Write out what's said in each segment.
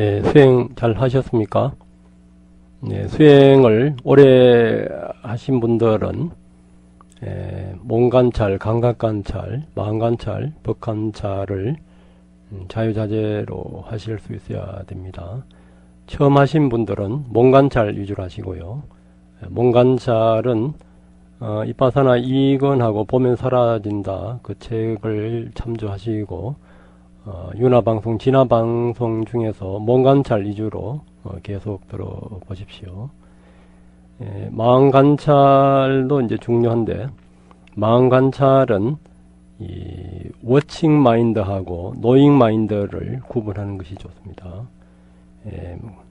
네, 수행 잘 하셨습니까? 네, 수행을 오래 하신 분들은 몸관찰, 감각관찰, 마음관찰, 법관찰을 자유자재로 하실 수 있어야 됩니다. 처음 하신 분들은 몸관찰 위주로 하시고요. 몸관찰은 이빠사나 이건하고 보면 사라진다 그 책을 참조하시고 윤화방송, 진화방송 중에서 몸관찰 위주로 계속 들어보십시오. 마음관찰도 이제 중요한데, 마음관찰은 이 워칭 마인드하고 노잉 마인드를 구분하는 것이 좋습니다.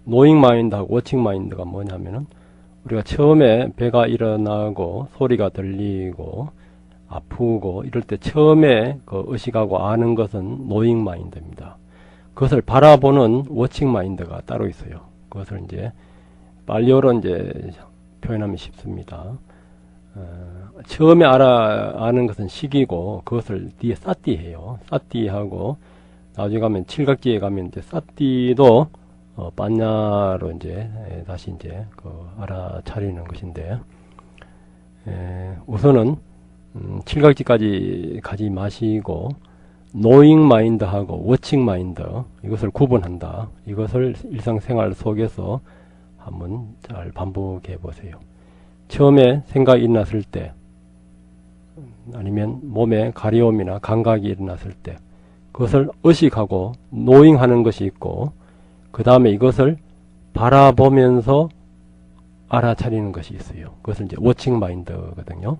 노잉 마인드하고 워칭 마인드가 뭐냐면은, 우리가 처음에 배가 일어나고 소리가 들리고 아프고 이럴 때 처음에 그 의식하고 아는 것은 노잉 마인드입니다. 그것을 바라보는 워칭 마인드가 따로 있어요. 그것을 이제 빨리어로 이제 표현하면 쉽습니다. 처음에 아는 것은 식이고 그것을 뒤에 사띠해요. 사띠하고 나중에 가면 칠각지에 가면 이제 사띠도 빠냐로 이제 다시 이제 알아차리는 것인데, 우선은 칠각지까지 가지 마시고 노잉 마인드하고 워칭 마인드 이것을 구분한다. 이것을 일상생활 속에서 한번 잘 반복해 보세요. 처음에 생각이 일어났을 때, 아니면 몸에 가려움이나 감각이 일어났을 때 그것을 의식하고 노잉하는 것이 있고, 그 다음에 이것을 바라보면서 알아차리는 것이 있어요. 그것을 이제 워칭 마인드거든요.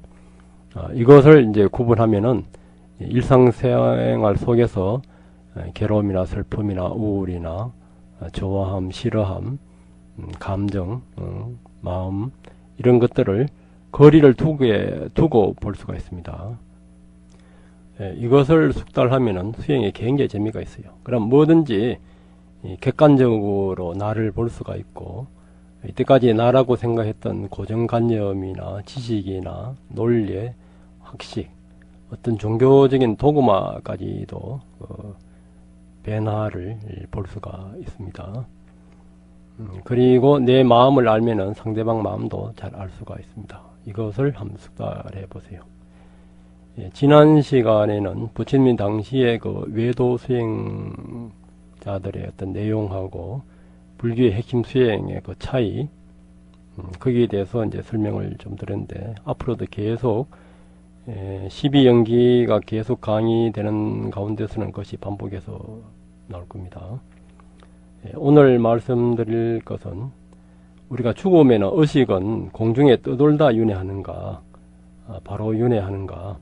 이것을 이제 구분하면은 일상생활 속에서 괴로움이나 슬픔이나 우울이나 좋아함, 싫어함, 감정, 마음 이런 것들을 거리를 두고 볼 수가 있습니다. 이것을 숙달하면은 수행에 굉장히 재미가 있어요. 그럼 뭐든지 객관적으로 나를 볼 수가 있고, 이때까지 나라고 생각했던 고정관념이나 지식이나 논리, 학식, 어떤 종교적인 도그마까지도 변화를 볼 수가 있습니다. 그리고 내 마음을 알면은 상대방 마음도 잘 알 수가 있습니다. 이것을 한번 숙달해 보세요. 지난 시간에는 부처님 당시에 그 외도 수행자들의 어떤 내용하고 불교의 핵심 수행의 그 차이, 거기에 대해서 이제 설명을 좀 드렸는데, 앞으로도 계속 12연기가 계속 강의되는 가운데서는 그것이 반복해서 나올 겁니다. 오늘 말씀드릴 것은, 우리가 죽으면 의식은 공중에 떠돌다 윤회하는가, 바로 윤회하는가,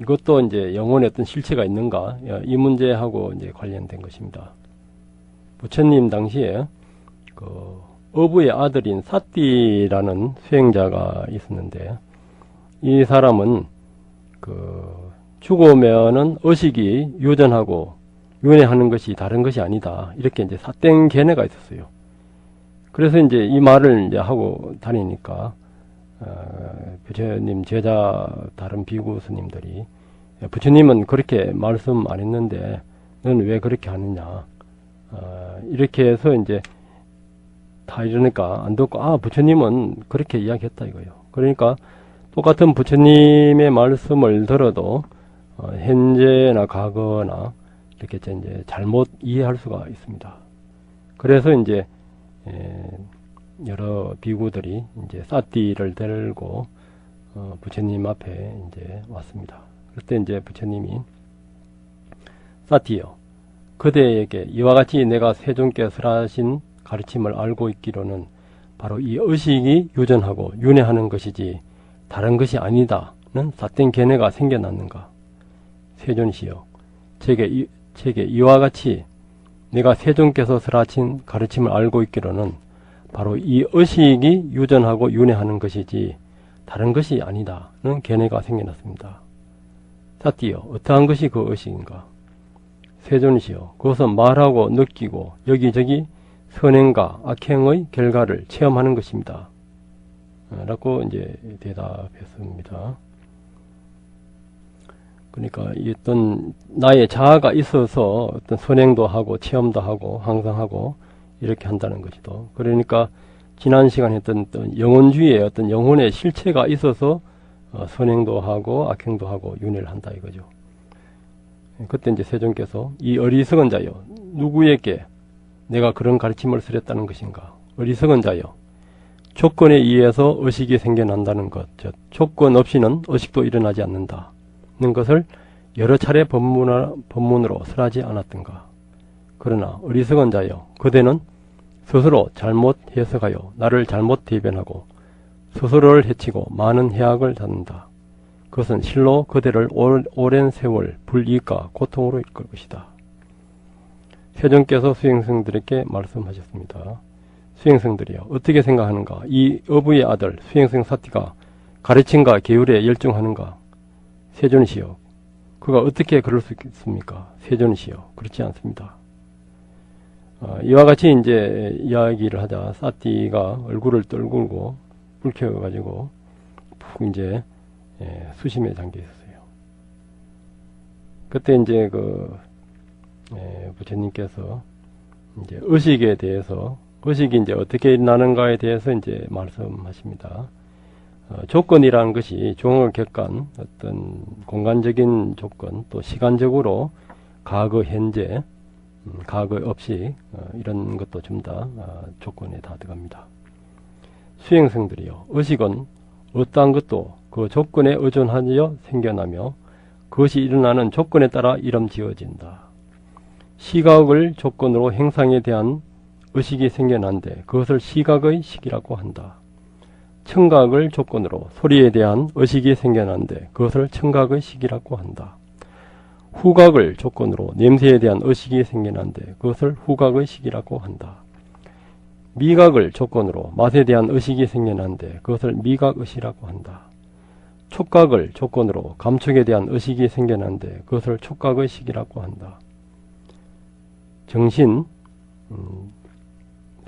이것도 이제 영혼의 어떤 실체가 있는가, 이 문제하고 이제 관련된 것입니다. 부처님 당시에 그 어부의 아들인 사띠라는 수행자가 있었는데, 이 사람은 그 죽으면은 의식이 유전하고 윤회하는 것이 다른 것이 아니다, 이렇게 이제 사땡 견해가 있었어요. 그래서 이제 이 말을 이제 하고 다니니까 부처님 제자 다른 비구 스님들이, 부처님은 그렇게 말씀 안 했는데 너는 왜 그렇게 하느냐, 이렇게 해서 이제 다 이러니까 안 듣고, 부처님은 그렇게 이야기했다 이거예요. 그러니까 똑같은 부처님의 말씀을 들어도 현재나 과거나 이렇게 이제 잘못 이해할 수가 있습니다. 그래서 이제 여러 비구들이 이제 사띠를 들고 부처님 앞에 이제 왔습니다. 그때 이제 부처님이, 사띠요, 그대에게 이와 같이 내가 세존께서 하신 가르침을 알고 있기로는 바로 이 의식이 유전하고 윤회하는 것이지 다른 것이 아니다는 사땡 견해가 생겨났는가. 세존이시여, 제게 이와 같이 내가 세존께서 설하신 가르침을 알고 있기로는 바로 이 의식이 유전하고 윤회하는 것이지 다른 것이 아니다는 견해가 생겨났습니다. 사띠여, 어떠한 것이 그 의식인가. 세존이시여, 그것은 말하고 느끼고 여기저기 선행과 악행의 결과를 체험하는 것입니다. 라고 이제 대답했습니다. 그러니까 이 어떤 나의 자아가 있어서 어떤 선행도 하고 체험도 하고 항상 하고 이렇게 한다는 것이죠. 그러니까 지난 시간에 했던 어떤 영혼주의의 어떤 영혼의 실체가 있어서 선행도 하고 악행도 하고 윤회를 한다 이거죠. 그때 이제 세존께서 이 어리석은 자여, 누구에게 내가 그런 가르침을 쓰렸다는 것인가? 어리석은 자여, 조건에 의해서 의식이 생겨난다는 것, 즉 조건 없이는 의식도 일어나지 않는다는 것을 여러 차례 법문으로 설하지 않았던가? 그러나 어리석은 자여, 그대는 스스로 잘못 해석하여 나를 잘못 대변하고 스스로를 해치고 많은 해악을 받는다. 그것은 실로 그대를 오랜 세월 불이익과 고통으로 이끌 것이다. 세존께서 수행승들에게 말씀하셨습니다. 수행승들이여, 어떻게 생각하는가? 이 어부의 아들 수행승 사티가 가르침과 계율에 열중하는가? 세존이시여, 그가 어떻게 그럴 수 있습니까? 세존이시여, 그렇지 않습니다. 이와 같이 이제 이야기를 하자 사티가 얼굴을 떨굴고 불켜가지고 푹 이제 수심에 잠겨 있었어요. 그때 이제 부처님께서 이제 의식에 대해서 의식이 이제 어떻게 일어나는가에 대해서 이제 말씀하십니다. 조건이라는 것이 종을 객관 어떤 공간적인 조건 또 시간적으로 과거 현재 과거 없이 이런 것도 좀 다 조건에 다 들어갑니다. 수행승들이요, 의식은 어떠한 것도 그 조건에 의존하여 생겨나며 그것이 일어나는 조건에 따라 이름 지어진다. 시각을 조건으로 행상에 대한 의식이 생겨난데 그것을 시각의 식이라고 한다. 청각을 조건으로 소리에 대한 의식이 생겨난데 그것을 청각의 식이라고 한다. 후각을 조건으로 냄새에 대한 의식이 생겨난데 그것을 후각의 식이라고 한다. 미각을 조건으로 맛에 대한 의식이 생겨난데 그것을 미각의식이라고 한다. 촉각을 조건으로 감촉에 대한 의식이 생겨난데 그것을 촉각의식이라고 한다. 정신,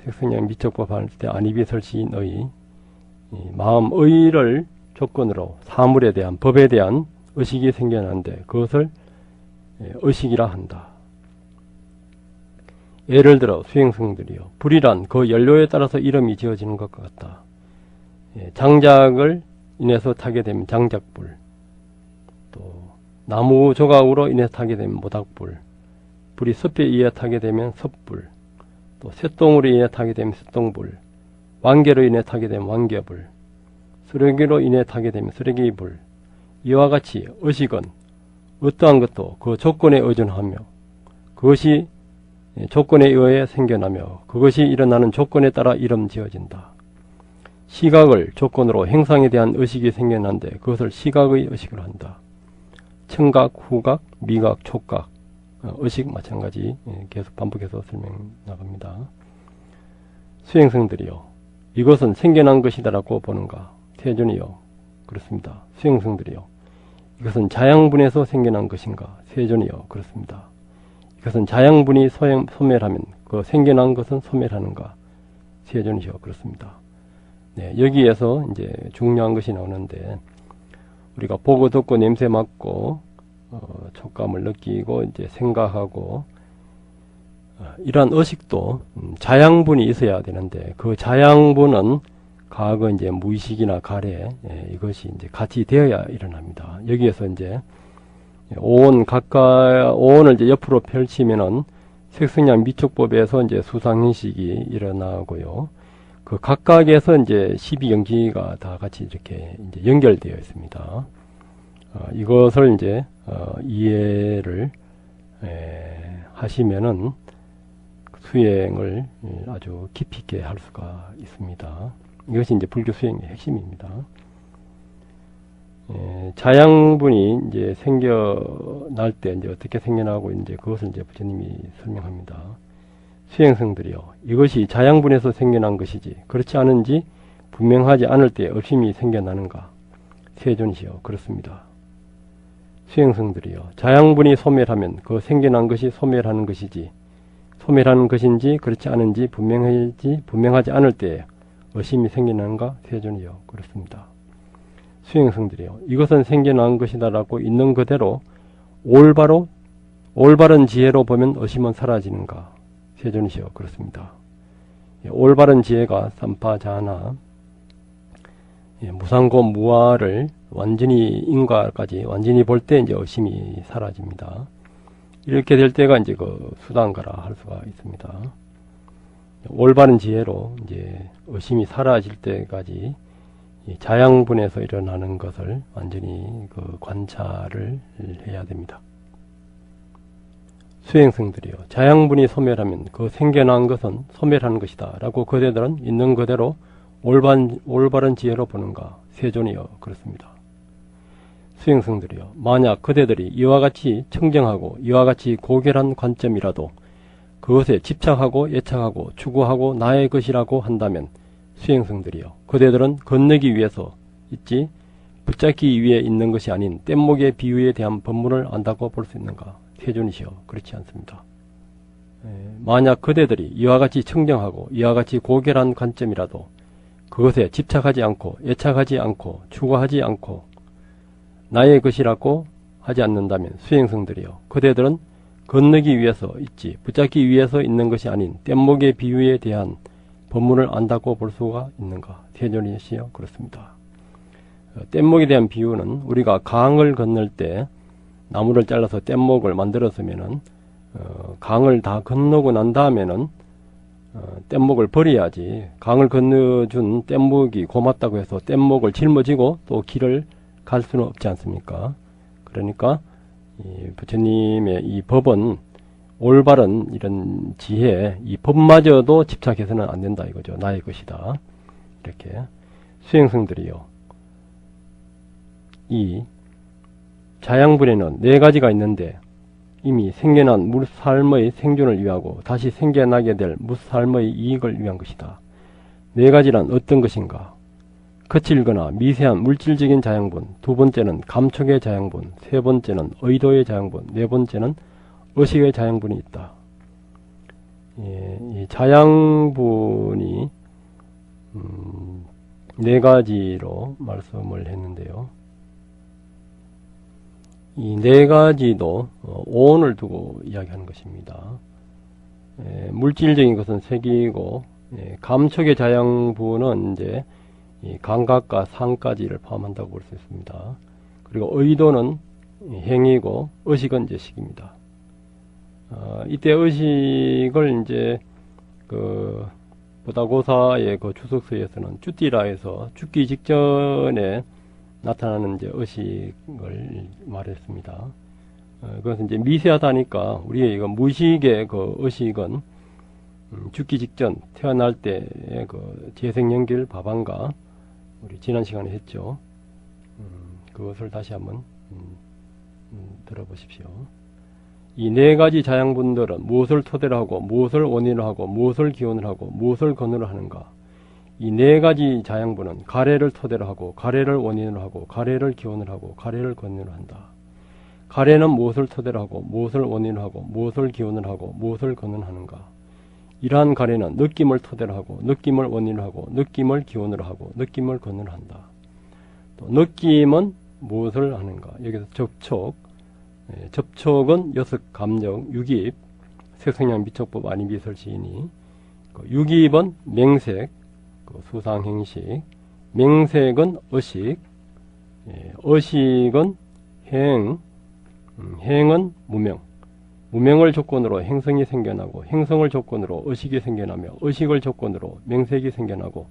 색성량 미적법 할 때 안이비설시인의 마음의를 조건으로 사물에 대한 법에 대한 의식이 생겨난데 그것을 의식이라 한다. 예를 들어 수행승들이요, 불이란 그 연료에 따라서 이름이 지어지는 것과 같다. 장작을 인해서 타게 되면 장작불, 또 나무 조각으로 인해서 타게 되면 모닥불, 불이 섭에 의해 타게 되면 섭불, 또 쇠똥으로 인해 타게 되면 쇠똥불, 왕개로 인해 타게 되면 왕개불, 쓰레기로 인해 타게 되면 쓰레기불. 이와 같이 의식은 어떠한 것도 그 조건에 의존하며 그것이 조건에 의해 생겨나며 그것이 일어나는 조건에 따라 이름 지어진다. 시각을 조건으로 행상에 대한 의식이 생겨난데 그것을 시각의 의식으로 한다. 청각, 후각, 미각, 촉각, 의식 마찬가지 계속 반복해서 설명 나갑니다. 수행승들이요, 이것은 생겨난 것이다라고 보는가? 세존이요, 그렇습니다. 수행승들이요, 이것은 자양분에서 생겨난 것인가? 세존이요, 그렇습니다. 이것은 자양분이 소멸하면 그 생겨난 것은 소멸하는가? 세존이요, 그렇습니다. 네, 여기에서 이제 중요한 것이 나오는데 우리가 보고 듣고 냄새 맡고 촉감을 느끼고 이제 생각하고 이러한 의식도 자양분이 있어야 되는데 그 자양분은 과거 이제 무의식이나 가래 이것이 이제 같이 되어야 일어납니다. 여기에서 이제 오온을 이제 옆으로 펼치면은 색성량 미촉법에서 이제 수상인식이 일어나고요. 그 각각에서 이제 12경지가 다 같이 이렇게 이제 연결되어 있습니다. 이것을 이제 이해를 하시면은 수행을 아주 깊이 있게 할 수가 있습니다. 이것이 이제 불교 수행의 핵심입니다. 자양분이 이제 생겨날 때 이제 어떻게 생겨나고 이제 그것을 이제 부처님이 설명합니다. 수행승들이요, 이것이 자양분에서 생겨난 것이지 그렇지 않은지 분명하지 않을 때 업심이 생겨나는가? 세존이시여, 그렇습니다. 수행승들이요, 자양분이 소멸하면 그 생겨난 것이 소멸하는 것이지 소멸하는 것인지 그렇지 않은지 분명하지 않을 때 의심이 생겨나는가? 세존이요, 그렇습니다. 수행승들이요, 이것은 생겨난 것이다라고 있는 그대로 올바른 지혜로 보면 의심은 사라지는가? 세존이시여 그렇습니다. 올바른 지혜가 삼파자나 무상고 무아를 완전히 인과까지 완전히 볼 때 이제 의심이 사라집니다. 이렇게 될 때가 이제 그 수단가라 할 수가 있습니다. 올바른 지혜로 이제 의심이 사라질 때까지 자양분에서 일어나는 것을 완전히 그 관찰을 해야 됩니다. 수행성들이요. 자양분이 소멸하면 그 생겨난 것은 소멸하는 것이다 라고 그대들은 있는 그대로 올바른 지혜로 보는가? 세존이요. 그렇습니다. 수행성들이요. 만약 그대들이 이와 같이 청정하고 이와 같이 고결한 관점이라도 그것에 집착하고 애착하고 추구하고 나의 것이라고 한다면 수행성들이요. 그대들은 건너기 위해서 있지 붙잡기 위해 있는 것이 아닌 뗏목의 비유에 대한 법문을 안다고 볼 수 있는가? 세존이시여. 그렇지 않습니다. 만약 그대들이 이와 같이 청정하고 이와 같이 고결한 관점이라도 그것에 집착하지 않고 애착하지 않고 추구하지 않고 나의 것이라고 하지 않는다면 수행성들이요. 그대들은 건너기 위해서 있지 붙잡기 위해서 있는 것이 아닌 뗏목의 비유에 대한 법문을 안다고 볼 수가 있는가? 세존이시여. 그렇습니다. 뗏목에 대한 비유는 우리가 강을 건널 때 나무를 잘라서 뗏목을 만들었으면은 강을 다 건너고 난 다음에는 뗏목을 버려야지. 강을 건너준 뗏목이 고맙다고 해서 뗏목을 짊어지고 또 길을 갈 수는 없지 않습니까? 그러니까 이 부처님의 이 법은 올바른 이런 지혜, 이 법마저도 집착해서는 안 된다 이거죠. 나의 것이다. 이렇게 수행성들이요. 이 자양분에는 4가지가 있는데 이미 생겨난 무삶의 생존을 위하고 다시 생겨나게 될 무삶의 이익을 위한 것이다. 4가지란 어떤 것인가? 거칠거나 미세한 물질적인 자양분, 2번째는 감촉의 자양분, 3번째는 의도의 자양분, 4번째는 의식의 자양분이 있다. 이 자양분이 4가지로 말씀을 했는데요. 이 4가지도 오온을 두고 이야기하는 것입니다. 물질적인 것은 색이고 감촉의 자양분은 이제 이 감각과 상까지를 포함한다고 볼 수 있습니다. 그리고 의도는 행위고 의식은 이제 식입니다. 이때 의식을 이제 그 보다고사의 그 주석서에서는 쭈띠라 해서 죽기 직전에 나타나는 이제 의식을 말했습니다. 그것은 이제 미세하다니까 우리의 이거 무의식의 그 의식은 죽기 직전 태어날 때의 그 재생연결 밥안과 우리 지난 시간에 했죠. 그것을 다시 한번 들어보십시오. 이 4가지 자양분들은 무엇을 토대로 하고 무엇을 원인으로 하고 무엇을 기원을 하고 무엇을 근원으로 하는가? 이 4가지 자양분은 가래를 토대로 하고 가래를 원인으로 하고 가래를 기원을 하고 가래를 근원으로 한다. 가래는 무엇을 토대로 하고 무엇을 원인으로 하고 무엇을 기원을 하고 무엇을 근원하는가? 이러한 가래는 느낌을 토대로 하고 느낌을 원인으로 하고 느낌을 기원으로 하고 느낌을 근원으로 한다. 또 느낌은 무엇을 하는가? 여기서 접촉, 접촉은 여섯 감정, 유기입, 색성향 미촉법 아니비설시이니 유기입은 맹색, 수상행식, 맹색은 의식, 의식은 행, 행은 무명, 무명을 조건으로 행성이 생겨나고 행성을 조건으로 의식이 생겨나며 의식을 조건으로 맹색이 생겨나고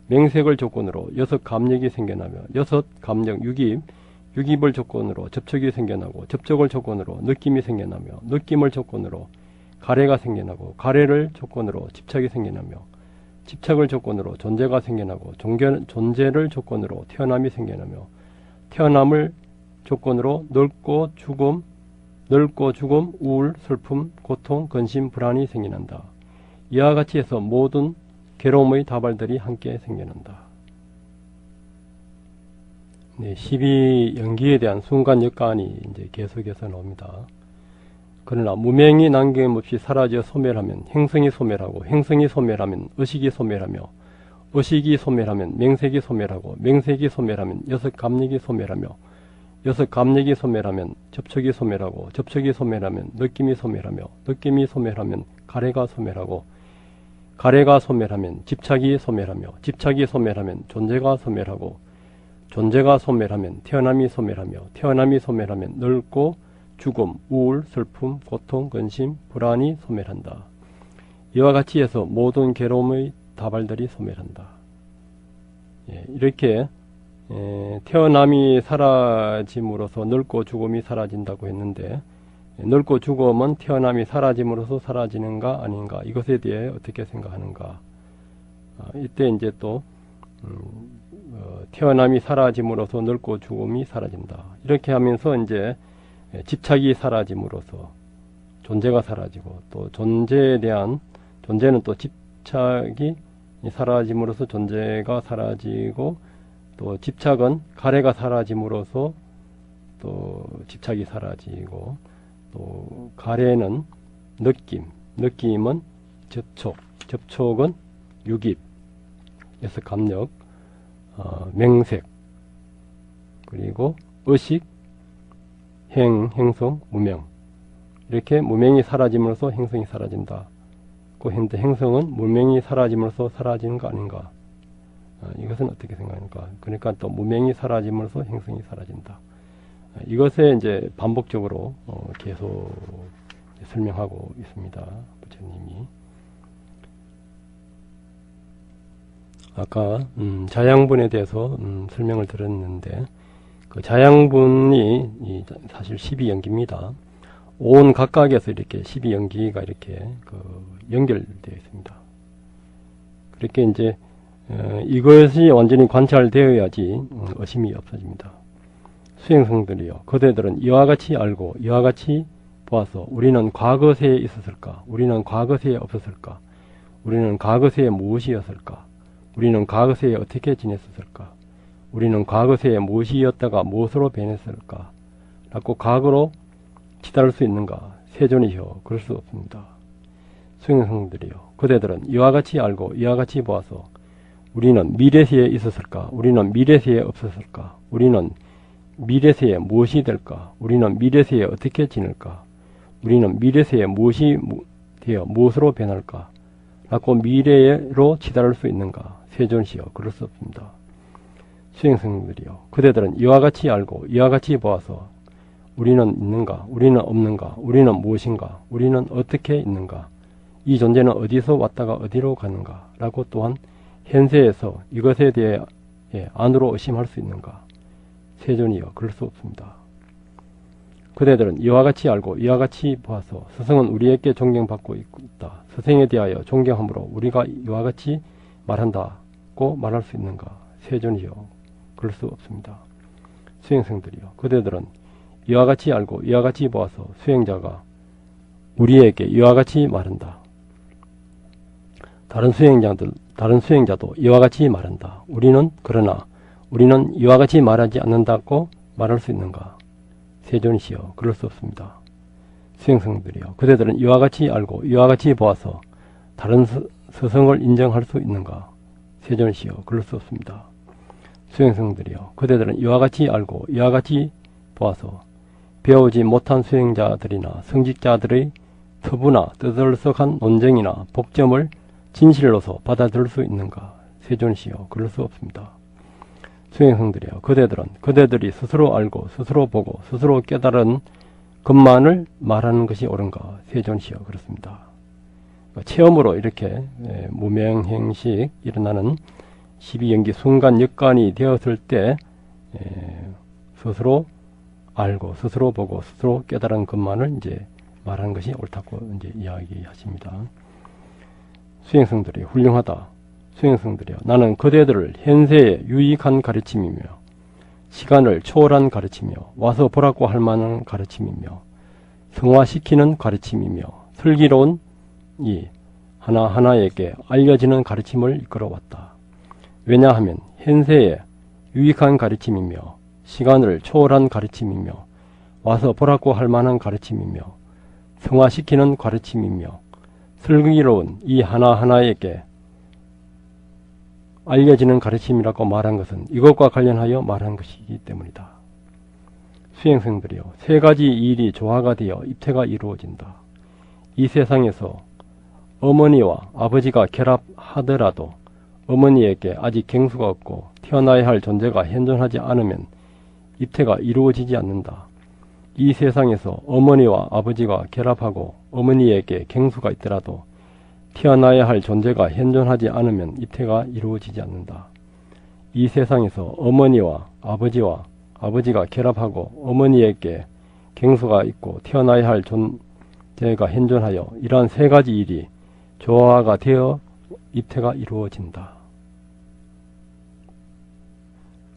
맹색을 조건으로 여섯 감력이 생겨나며 여섯 감력 유기입, 유기입을 조건으로 접촉이 생겨나고 접촉을 조건으로 느낌이 생겨나며 느낌을 조건으로 가래가 생겨나고 가래를 조건으로 집착이 생겨나며 집착을 조건으로 존재가 생겨나고 존재를 조건으로 태어남이 생겨나며 태어남을 조건으로 늙고 죽음, 우울, 슬픔, 고통, 근심, 불안이 생겨난다. 이와 같이 해서 모든 괴로움의 다발들이 함께 생겨난다. 네, 12연기에 대한 순간 역간이 이제 계속해서 나옵니다. 그러나 무명이 남김없이 사라져 소멸하면 행성이 소멸하고 행성이 소멸하면 의식이 소멸하며 의식이 소멸하면 맹색이 소멸하고 맹색이 소멸하면 여섯 감력이 소멸하며 여기서 감력이 소멸하면 접촉이 소멸하고, 접촉이 소멸하면 느낌이 소멸하며, 느낌이 소멸하면 가래가 소멸하고, 가래가 소멸하면 집착이 소멸하며, 집착이 소멸하면 존재가 소멸하고, 존재가 소멸하면 태어남이 소멸하며, 태어남이 소멸하면 늙고 죽음, 우울, 슬픔, 고통, 근심, 불안이 소멸한다. 이와 같이 해서 모든 괴로움의 다발들이 소멸한다. 이렇게 태어남이 사라짐으로써 늙고 죽음이 사라진다고 했는데, 늙고 죽음은 태어남이 사라짐으로써 사라지는가 아닌가, 이것에 대해 어떻게 생각하는가. 이때 이제 또 태어남이 사라짐으로써 늙고 죽음이 사라진다. 이렇게 하면서 이제 집착이 사라짐으로써 존재가 사라지고, 또 존재에 대한, 존재는 또 집착이 사라짐으로써 존재가 사라지고, 또 집착은 가래가 사라짐으로써 또 집착이 사라지고, 또 가래는 느낌, 느낌은 접촉, 접촉은 유깁, 그래서 감력, 맹색, 그리고 의식, 행성, 무명. 이렇게 무명이 사라짐으로써 행성이 사라진다. 그 현재 행성은 무명이 사라짐으로써 사라지는 거 아닌가. 이것은 어떻게 생각합니까? 그러니까 또 무명이 사라짐으로써 행성이 사라진다. 이것에 이제 반복적으로 계속 설명하고 있습니다. 부처님이. 아까 자양분에 대해서 설명을 드렸는데, 그 자양분이 사실 12연기입니다. 온 각각에서 이렇게 12연기가 이렇게 연결되어 있습니다. 그렇게 이제 이것이 완전히 관찰되어야지 의심이 없어집니다. 수행성들이요, 그대들은 이와 같이 알고 이와 같이 보아서 우리는 과거세에 있었을까? 우리는 과거세에 없었을까? 우리는 과거세에 무엇이었을까? 우리는 과거세에 어떻게 지냈었을까? 우리는 과거세에 무엇이었다가 무엇으로 변했을까? 라고 과거로 치달을 수 있는가? 세존이요, 그럴 수 없습니다. 수행성들이요, 그대들은 이와 같이 알고 이와 같이 보아서 우리는 미래세에 있었을까? 우리는 미래세에 없었을까? 우리는 미래세에 무엇이 될까? 우리는 미래세에 어떻게 지낼까? 우리는 미래세에 무엇이 되어 무엇으로 변할까? 라고 미래로 치달을 수 있는가? 세존시여, 그럴 수 없습니다. 수행성들이요, 그대들은 이와 같이 알고 이와 같이 보아서 우리는 있는가? 우리는 없는가? 우리는 무엇인가? 우리는 어떻게 있는가? 이 존재는 어디서 왔다가 어디로 가는가? 라고 또한 현세에서 이것에 대해 안으로 의심할 수 있는가? 세존이여, 그럴 수 없습니다. 그대들은 이와 같이 알고 이와 같이 보아서 스승은 우리에게 존경받고 있다. 스승에 대하여 존경함으로 우리가 이와 같이 말한다고 말할 수 있는가? 세존이여, 그럴 수 없습니다. 수행성들이여, 그대들은 이와 같이 알고 이와 같이 보아서 수행자가 우리에게 이와 같이 말한다. 다른 수행자도 이와 같이 말한다. 그러나 우리는 이와 같이 말하지 않는다고 말할 수 있는가? 세존이시여, 그럴 수 없습니다. 수행성들이여, 그대들은 이와 같이 알고 이와 같이 보아서 다른 스승을 인정할 수 있는가? 세존이시여, 그럴 수 없습니다. 수행성들이여, 그대들은 이와 같이 알고 이와 같이 보아서 배우지 못한 수행자들이나 성직자들의 터부나 뜨들썩한 논쟁이나 복점을 진실로서 받아들일 수 있는가? 세존이시여, 그럴 수 없습니다. 수행성들이여, 그대들이 스스로 알고 스스로 보고 스스로 깨달은 것만을 말하는 것이 옳은가? 세존이시여, 그렇습니다. 체험으로 이렇게 무명행식 일어나는 12연기 순간 역관이 되었을 때 스스로 알고 스스로 보고 스스로 깨달은 것만을 이제 말하는 것이 옳다고 이제 이야기하십니다. 수행성들이 훌륭하다. 수행성들이여, 나는 그대들을 현세에 유익한 가르침이며 시간을 초월한 가르침이며 와서 보라고 할 만한 가르침이며 성화시키는 가르침이며 슬기로운 이 하나하나에게 알려지는 가르침을 이끌어왔다. 왜냐하면 현세에 유익한 가르침이며 시간을 초월한 가르침이며 와서 보라고 할 만한 가르침이며 성화시키는 가르침이며 슬기로운 이 하나하나에게 알려지는 가르침이라고 말한 것은 이것과 관련하여 말한 것이기 때문이다. 수행생들이여, 세 가지 일이 조화가 되어 입퇴가 이루어진다. 이 세상에서 어머니와 아버지가 결합하더라도 어머니에게 아직 갱수가 없고 태어나야 할 존재가 현존하지 않으면 입퇴가 이루어지지 않는다. 이 세상에서 어머니와 아버지가 결합하고 어머니에게 갱수가 있더라도 태어나야 할 존재가 현존하지 않으면 입퇴가 이루어지지 않는다. 이 세상에서 어머니와 아버지가 결합하고 어머니에게 갱수가 있고 태어나야 할 존재가 현존하여 이러한 세 가지 일이 조화가 되어 입퇴가 이루어진다.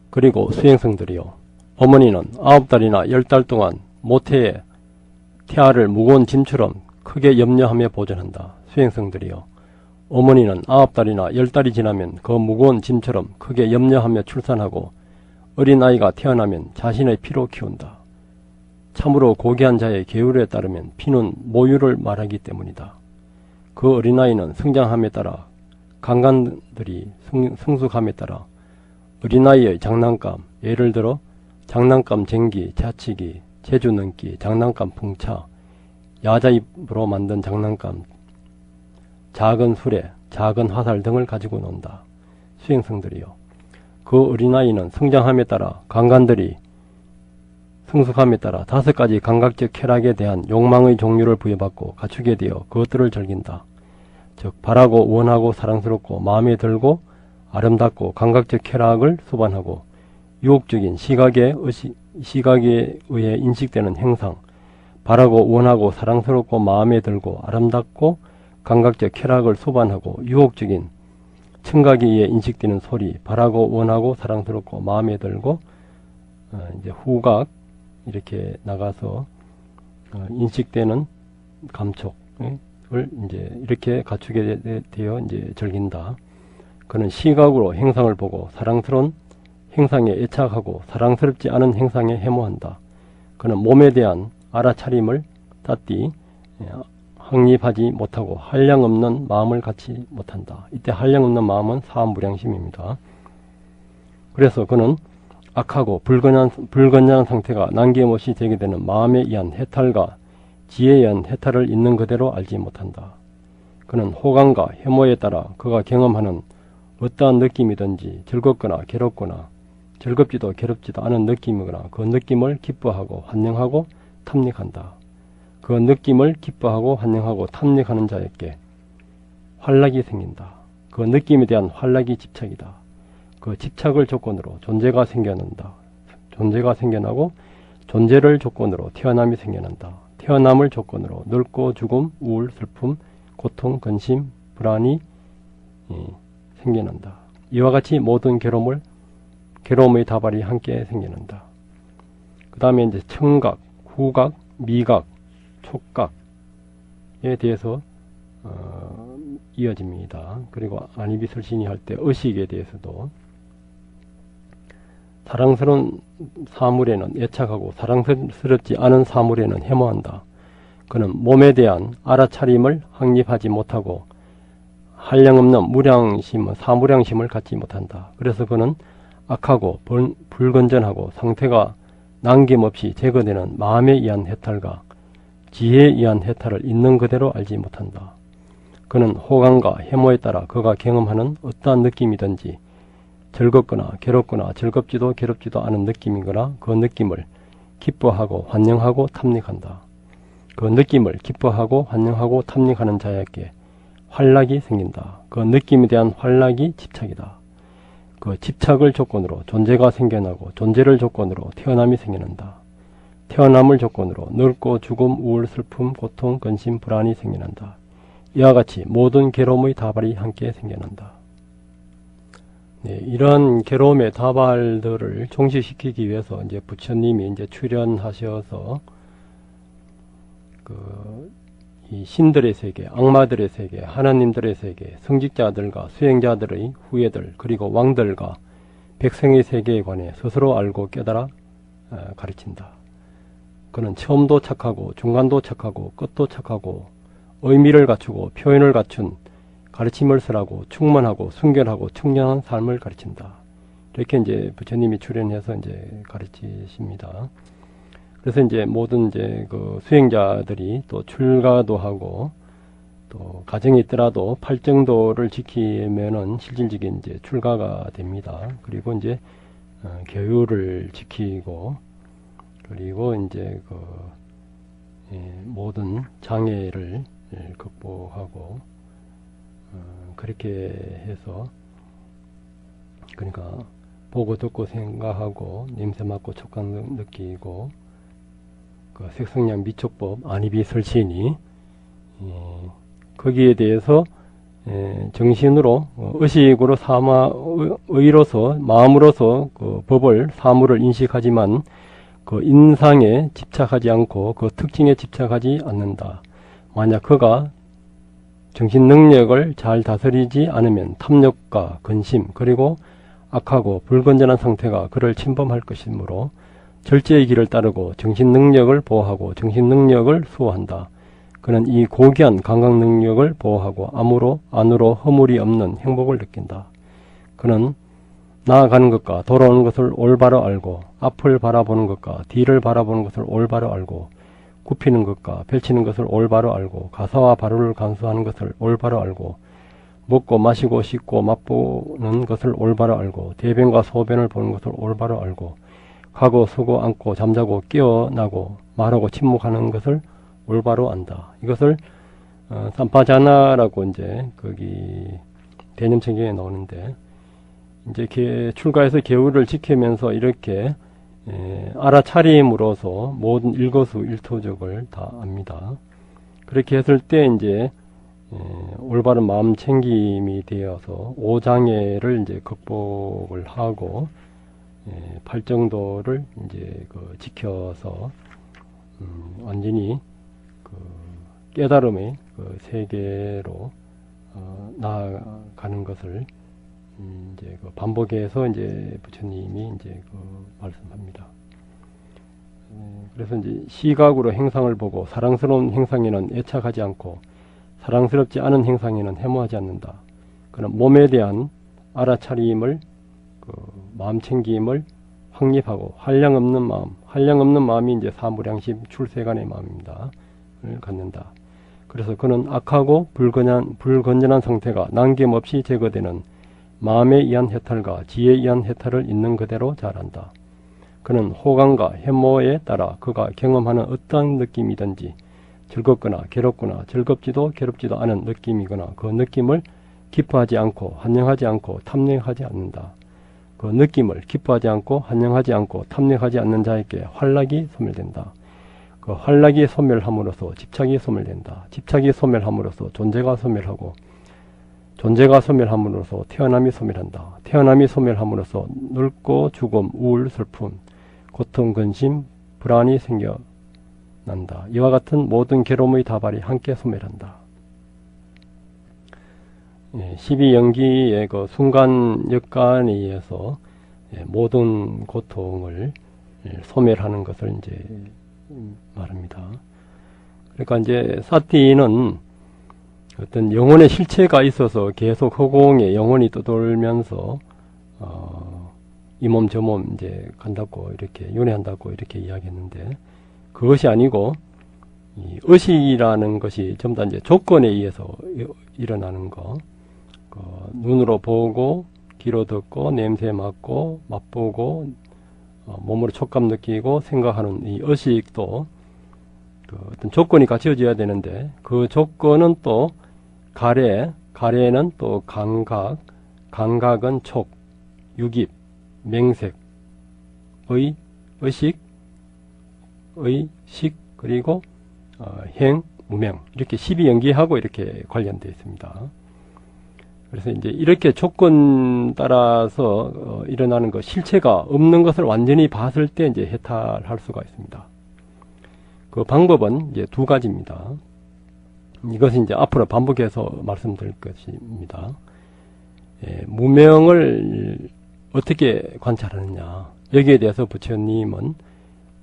그리고 수행성들이요, 어머니는 9달이나 10달 동안 모태에 태아를 무거운 짐처럼 크게 염려하며 보존한다. 수행성들이요, 어머니는 9달이나 10달이 지나면 그 무거운 짐처럼 크게 염려하며 출산하고 어린아이가 태어나면 자신의 피로 키운다. 참으로 고귀한 자의 계율에 따르면 피는 모유를 말하기 때문이다. 그 어린아이는 성장함에 따라 강간들이 성숙함에 따라 어린아이의 장난감, 예를 들어 장난감 쟁기, 자치기, 제주 넘기, 장난감 풍차, 야자입으로 만든 장난감, 작은 수레, 작은 화살 등을 가지고 논다. 수행성들이요, 그 어린아이는 성장함에 따라 강간들이 성숙함에 따라 5가지 감각적 쾌락에 대한 욕망의 종류를 부여받고 갖추게 되어 그것들을 즐긴다. 즉 바라고 원하고 사랑스럽고 마음에 들고 아름답고 감각적 쾌락을 수반하고 유혹적인 시각에 의해 인식되는 행상, 바라고 원하고 사랑스럽고 마음에 들고 아름답고 감각적 쾌락을 수반하고 유혹적인 청각에 의해 인식되는 소리, 바라고 원하고 사랑스럽고 마음에 들고 이제 후각 이렇게 나가서 인식되는 감촉을 이제 이렇게 갖추게 되어 이제 즐긴다. 그는 시각으로 행상을 보고 사랑스러운 행상에 애착하고 사랑스럽지 않은 행상에 해모한다. 그는 몸에 대한 알아차림을 땄디 확립하지 못하고 한량없는 마음을 갖지 못한다. 이때 한량없는 마음은 사무량심입니다. 그래서 그는 악하고 불건전한 상태가 남김없이 되게 되는 마음에 의한 해탈과 지혜에 의한 해탈을 있는 그대로 알지 못한다. 그는 호감과 혐오에 따라 그가 경험하는 어떠한 느낌이든지 즐겁거나 괴롭거나 즐겁지도 괴롭지도 않은 느낌이거나 그 느낌을 기뻐하고 환영하고 탐닉한다. 그 느낌을 기뻐하고 환영하고 탐닉하는 자에게 활락이 생긴다. 그 느낌에 대한 활락이 집착이다. 그 집착을 조건으로 존재가 생겨난다. 존재가 생겨나고 존재를 조건으로 태어남이 생겨난다. 태어남을 조건으로 늙고 죽음, 우울, 슬픔, 고통, 근심, 불안이 생겨난다. 이와 같이 모든 괴로움의 다발이 함께 생겨난다. 그 다음에 이제 청각, 후각, 미각, 촉각에 대해서 이어집니다. 그리고 안이비설신이 할 때 의식에 대해서도 사랑스러운 사물에는 애착하고 사랑스럽지 않은 사물에는 해모한다. 그는 몸에 대한 알아차림을 확립하지 못하고 한량없는 무량심, 사무량심을 갖지 못한다. 그래서 그는 악하고 불건전하고 상태가 남김없이 제거되는 마음에 의한 해탈과 지혜에 의한 해탈을 있는 그대로 알지 못한다. 그는 호감과 해모에 따라 그가 경험하는 어떠한 느낌이든지 즐겁거나 괴롭거나 즐겁지도 괴롭지도 않은 느낌이거나 그 느낌을 기뻐하고 환영하고 탐닉한다. 그 느낌을 기뻐하고 환영하고 탐닉하는 자에게 활락이 생긴다. 그 느낌에 대한 활락이 집착이다. 그 집착을 조건으로 존재가 생겨나고 존재를 조건으로 태어남이 생겨난다. 태어남을 조건으로 늙고 죽음, 우울, 슬픔, 고통, 근심, 불안이 생겨난다. 이와 같이 모든 괴로움의 다발이 함께 생겨난다. 네, 이런 괴로움의 다발들을 종식시키기 위해서 이제 부처님이 이제 출연하셔서 이 신들의 세계, 악마들의 세계, 하나님들의 세계, 성직자들과 수행자들의 후예들, 그리고 왕들과 백성의 세계에 관해 스스로 알고 깨달아 가르친다. 그는 처음도 착하고 중간도 착하고 끝도 착하고 의미를 갖추고 표현을 갖춘 가르침을 쓰라고 충만하고 순결하고 청량한 삶을 가르친다. 이렇게 이제 부처님이 출연해서 이제 가르치십니다. 그래서 이제 모든 이제 그 수행자들이 또 출가도 하고 또 가정에 있더라도 팔정도를 지키면은 실질적인 이제 출가가 됩니다. 그리고 이제 교율을 지키고 그리고 이제 그 모든 장애를 극복하고 그렇게 해서 그러니까 보고 듣고 생각하고 냄새 맡고 촉감 느끼고 그 색성량 미촉법 안이비 설치니 거기에 대해서 정신으로 의식으로 의로서 마음으로서 그 법을 사물을 인식하지만 그 인상에 집착하지 않고 그 특징에 집착하지 않는다. 만약 그가 정신 능력을 잘 다스리지 않으면 탐욕과 근심 그리고 악하고 불건전한 상태가 그를 침범할 것이므로 절제의 길을 따르고 정신 능력을 보호하고 정신 능력을 수호한다. 그는 이 고귀한 감각 능력을 보호하고 안으로 허물이 없는 행복을 느낀다. 그는 나아가는 것과 돌아오는 것을 올바로 알고 앞을 바라보는 것과 뒤를 바라보는 것을 올바로 알고 굽히는 것과 펼치는 것을 올바로 알고 가사와 바로를 간수하는 것을 올바로 알고 먹고 마시고 씻고 맛보는 것을 올바로 알고 대변과 소변을 보는 것을 올바로 알고 가고 서고 앉고 잠자고 깨어나고 말하고 침묵하는 것을 올바로 안다. 이것을 삼파자나라고 이제 거기 대념청경에 나오는데 이제 출가해서 계율을 지키면서 이렇게 알아차림으로써 모든 일거수일투족을 다 압니다. 그렇게 했을 때 이제 올바른 마음 챙김이 되어서 오장애를 이제 극복을 하고 팔정도를 이제 그 지켜서 완전히 그 깨달음의 그 세계로 나아가는 것을 이제 그 반복해서 이제 부처님이 이제 그 말씀합니다. 그래서 이제 시각으로 행상을 보고 사랑스러운 행상에는 애착하지 않고 사랑스럽지 않은 행상에는 해모하지 않는다. 그런 몸에 대한 알아차림을 그 마음 챙김을 확립하고 한량 없는 마음이 이제 사무량심 출세간의 마음입니다. 을 갖는다. 그래서 그는 악하고 불건전한 상태가 남김없이 제거되는 마음에 의한 해탈과 지혜에 의한 해탈을 있는 그대로 잘 안다. 그는 호감과 해모에 따라 그가 경험하는 어떠한 느낌이든지 즐겁거나 괴롭거나 즐겁지도 괴롭지도 않은 느낌이거나 그 느낌을 기뻐하지 않고 환영하지 않고 탐내하지 않는다. 그 느낌을 기뻐하지 않고 환영하지 않고 탐내하지 않는 자에게 활락이 소멸된다. 그 활락이 소멸함으로써 집착이 소멸된다. 집착이 소멸함으로써 존재가 소멸하고 존재가 소멸함으로써 태어남이 소멸한다. 태어남이 소멸함으로써 늙고 죽음, 우울, 슬픔, 고통, 근심, 불안이 생겨난다. 이와 같은 모든 괴로움의 다발이 함께 소멸한다. 12연기의 그 순간 역간에 의해서 모든 고통을 소멸하는 것을 이제 말합니다. 그러니까 이제 사티는 어떤 영혼의 실체가 있어서 계속 허공에 영혼이 떠돌면서 이 몸 저 몸 이제 간다고 이렇게 윤회한다고 이렇게 이야기했는데 그것이 아니고 이 의식이라는 것이 전부 다 이제 조건에 의해서 일어나는 거. 눈으로 보고 귀로 듣고 냄새 맡고 맛보고 몸으로 촉감 느끼고 생각하는 이 의식도 그 어떤 조건이 갖춰져야 되는데 그 조건은 또 가래는 또 감각, 감각은 촉, 유깁, 맹색, 의식, 그리고 행, 무명 이렇게 12연기하고 이렇게 관련되어 있습니다. 그래서 이제 이렇게 조건 따라서 일어나는 것, 실체가 없는 것을 완전히 봤을 때 이제 해탈할 수가 있습니다. 그 방법은 이제 두 가지입니다. 이것은 이제 앞으로 반복해서 말씀드릴 것입니다. 무명을 어떻게 관찰하느냐. 여기에 대해서 부처님은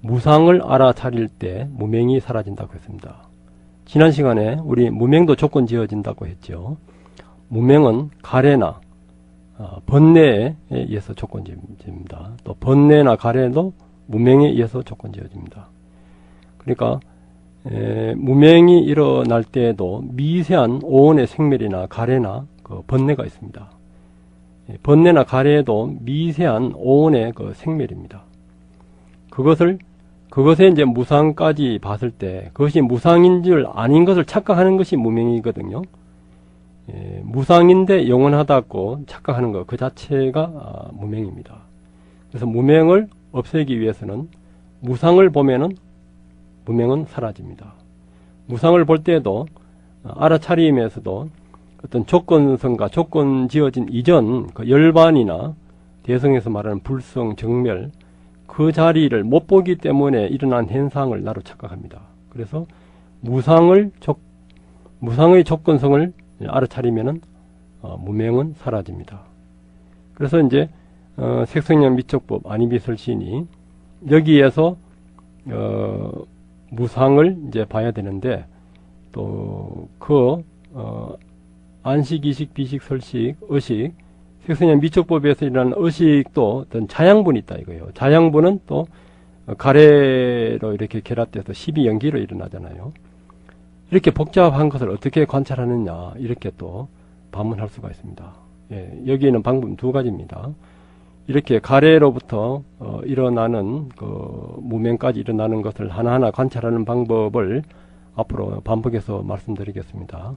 무상을 알아차릴 때 무명이 사라진다고 했습니다. 지난 시간에 우리 무명도 조건 지어진다고 했죠. 무명은 가래나 번뇌에 의해서 조건 지어집니다. 또 번뇌나 가래도 무명에 의해서 조건 지어집니다. 그러니까 무명이 일어날 때에도 미세한 오온의 생멸이나 가래나 그 번뇌가 있습니다. 번뇌나 가래에도 미세한 오온의 그 생멸입니다. 그것에 이제 무상까지 봤을 때 그것이 무상인 줄 아닌 것을 착각하는 것이 무명이거든요. 무상인데 영원하다고 착각하는 것 그 자체가 무명입니다. 그래서 무명을 없애기 위해서는 무상을 보면은 무명은 사라집니다. 무상을 볼 때에도 알아차림에서도 어떤 조건성과 조건 지어진 이전 그 열반이나 대성에서 말하는 불성, 정멸 그 자리를 못 보기 때문에 일어난 현상을 나로 착각합니다. 그래서 무상의 조건성을 알아차리면은 무명은 사라집니다. 그래서 이제 색성량 미적법 안이비설신이 여기에서 무상을 이제 봐야 되는데 또 안식, 이식, 비식, 설식, 의식 색성량 미적법에서 일어나는 의식도 어떤 자양분이 있다 이거예요. 자양분은 또 가래로 이렇게 결합돼서 12연기로 일어나잖아요. 이렇게 복잡한 것을 어떻게 관찰하느냐 이렇게 또 반문할 수가 있습니다. 여기에는 방법 두 가지입니다. 이렇게 가래로부터 일어나는 그 무명까지 일어나는 것을 하나하나 관찰하는 방법을 앞으로 반복해서 말씀드리겠습니다.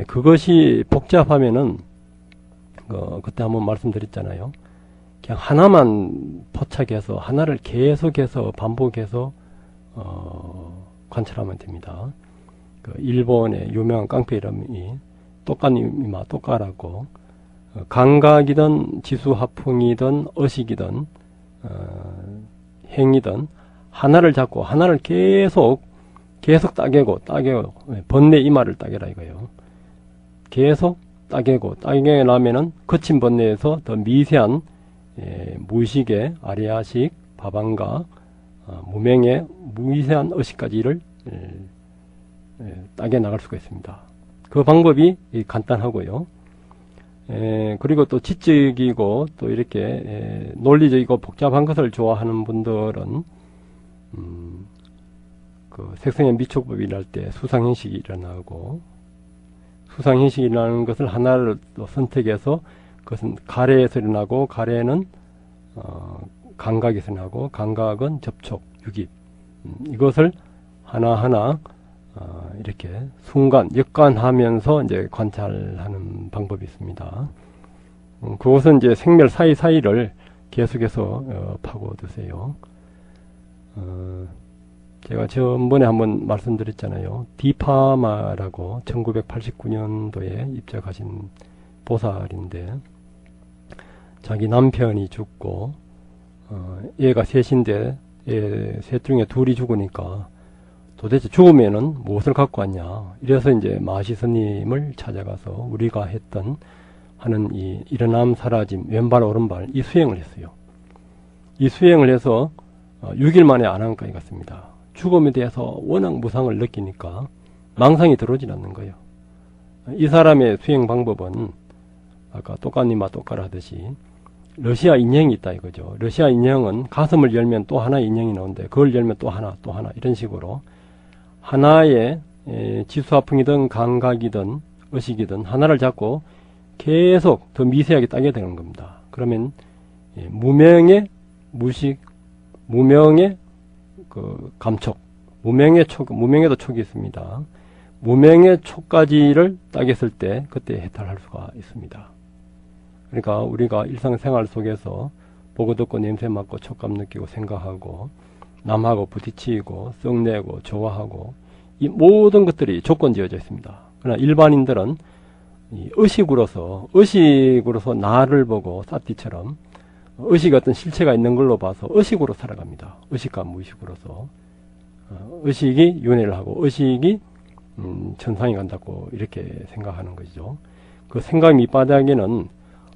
그것이 복잡하면은 그때 한번 말씀드렸잖아요. 그냥 하나만 포착해서 하나를 계속해서 반복해서 관찰하면 됩니다. 일본의 유명한 깡패 이름이 똑가니마 똑가라고 감각이든 지수화풍이든 의식이든 행이든 하나를 잡고 하나를 계속 따개고 번뇌 이마를 따개라 이거예요. 계속 따개고 나면은 거친 번뇌에서 더 미세한 무의식의 아리아식 바방가 무명의 미세한 의식까지를 따개 나갈 수가 있습니다. 그 방법이 간단하고요. 그리고 또 지적이고 또 이렇게 논리적이고 복잡한 것을 좋아하는 분들은 그 색성의 미촉법이 일어날 때 수상행식이 일어나고 수상행식이 일어나는 것을 하나를 또 선택해서 그것은 가래에서 일어나고 가래는 감각에서 일어나고 감각은 접촉, 유깁 이것을 하나하나 이렇게 순간, 역관하면서 이제 관찰하는 방법이 있습니다. 그것은 이제 생멸 사이사이를 계속해서 파고드세요. 제가 전번에 한번 말씀드렸잖아요. 디파마라고 1989년도에 입적하신 보살인데 자기 남편이 죽고 얘가 셋인데 셋 중에 둘이 죽으니까 도대체 죽으면은 무엇을 갖고 왔냐. 이래서 이제 마시 스님을 찾아가서 우리가 하는 이 일어남 사라짐, 왼발 오른발 이 수행을 했어요. 이 수행을 해서 6일 만에 안암까지 갔습니다. 죽음에 대해서 워낙 무상을 느끼니까 망상이 들어오질 않는 거예요. 이 사람의 수행 방법은 아까 똑가니마 똑가라 하듯이 러시아 인형이 있다 이거죠. 러시아 인형은 가슴을 열면 또 하나의 인형이 나오는데 그걸 열면 또 하나 이런 식으로 하나의 지수화풍이든 감각이든 의식이든 하나를 잡고 계속 더 미세하게 따게 되는 겁니다. 그러면 무명의 무식, 무명의 그 감촉, 무명에도 촉이 있습니다. 무명의 촉까지를 따겠을 때 그때 해탈할 수가 있습니다. 그러니까 우리가 일상생활 속에서 보고 듣고 냄새 맡고 촉감 느끼고 생각하고 남하고 부딪히고 썩내고 좋아하고 이 모든 것들이 조건 지어져 있습니다. 그러나 일반인들은 의식으로서 나를 보고 사티처럼 의식 어떤 실체가 있는 걸로 봐서 의식으로 살아갑니다. 의식과 무의식으로서 의식이 윤회를 하고 의식이 천상에 간다고 이렇게 생각하는 것이죠. 그 생각 밑바닥에는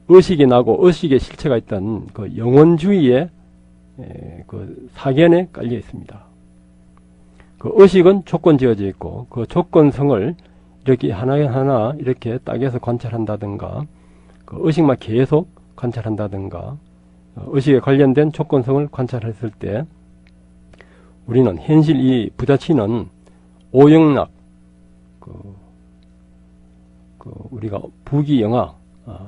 의식이 나고 의식의 실체가 있던 그 영원주의의 그 사견에 깔려 있습니다. 그 의식은 조건 지어져 있고 그 조건성을 이렇게 하나하나 이렇게 딱에서 관찰한다든가 그 의식만 계속 관찰한다든가 의식에 관련된 조건성을 관찰했을 때 우리는 현실 이 부딪히는 오영락, 우리가 부귀영화,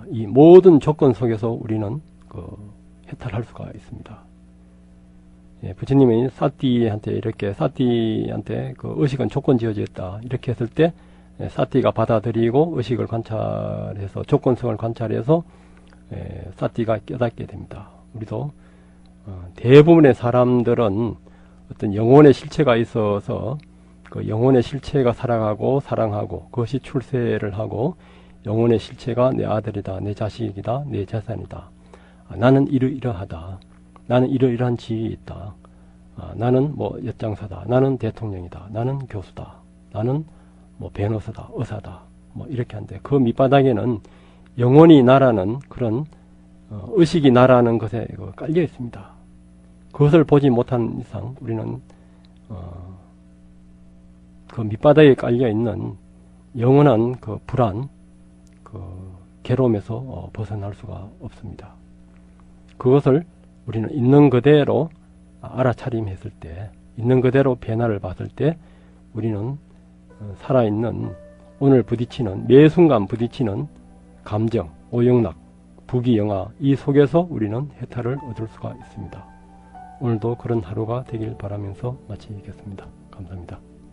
이 모든 조건 속에서 우리는 해탈할 수가 있습니다. 예, 부처님이 사띠한테 의식은 조건 지어져 있다. 이렇게 했을 때, 사띠가 받아들이고 의식을 관찰해서, 조건성을 관찰해서, 사띠가 깨닫게 됩니다. 우리도, 대부분의 사람들은 어떤 영혼의 실체가 있어서, 그 영혼의 실체가 살아가고 사랑하고 그것이 출세를 하고 영혼의 실체가 내 아들이다, 내 자식이다, 내 재산이다. 나는 이러이러하다. 나는 이러이러한 지위에 있다. 나는 뭐 엿장사다. 나는 대통령이다. 나는 교수다. 나는 뭐 변호사다, 의사다. 뭐 이렇게 한데 그 밑바닥에는 영혼이 나라는 그런 의식이 나라는 것에 깔려 있습니다. 그것을 보지 못한 이상 우리는 그 밑바닥에 깔려있는 영원한 그 불안, 그 괴로움에서 벗어날 수가 없습니다. 그것을 우리는 있는 그대로 알아차림했을 때, 있는 그대로 변화를 봤을 때 우리는 살아있는 오늘 부딪히는, 매 순간 부딪히는 감정, 오영락, 부귀영화 이 속에서 우리는 해탈을 얻을 수가 있습니다. 오늘도 그런 하루가 되길 바라면서 마치겠습니다. 감사합니다.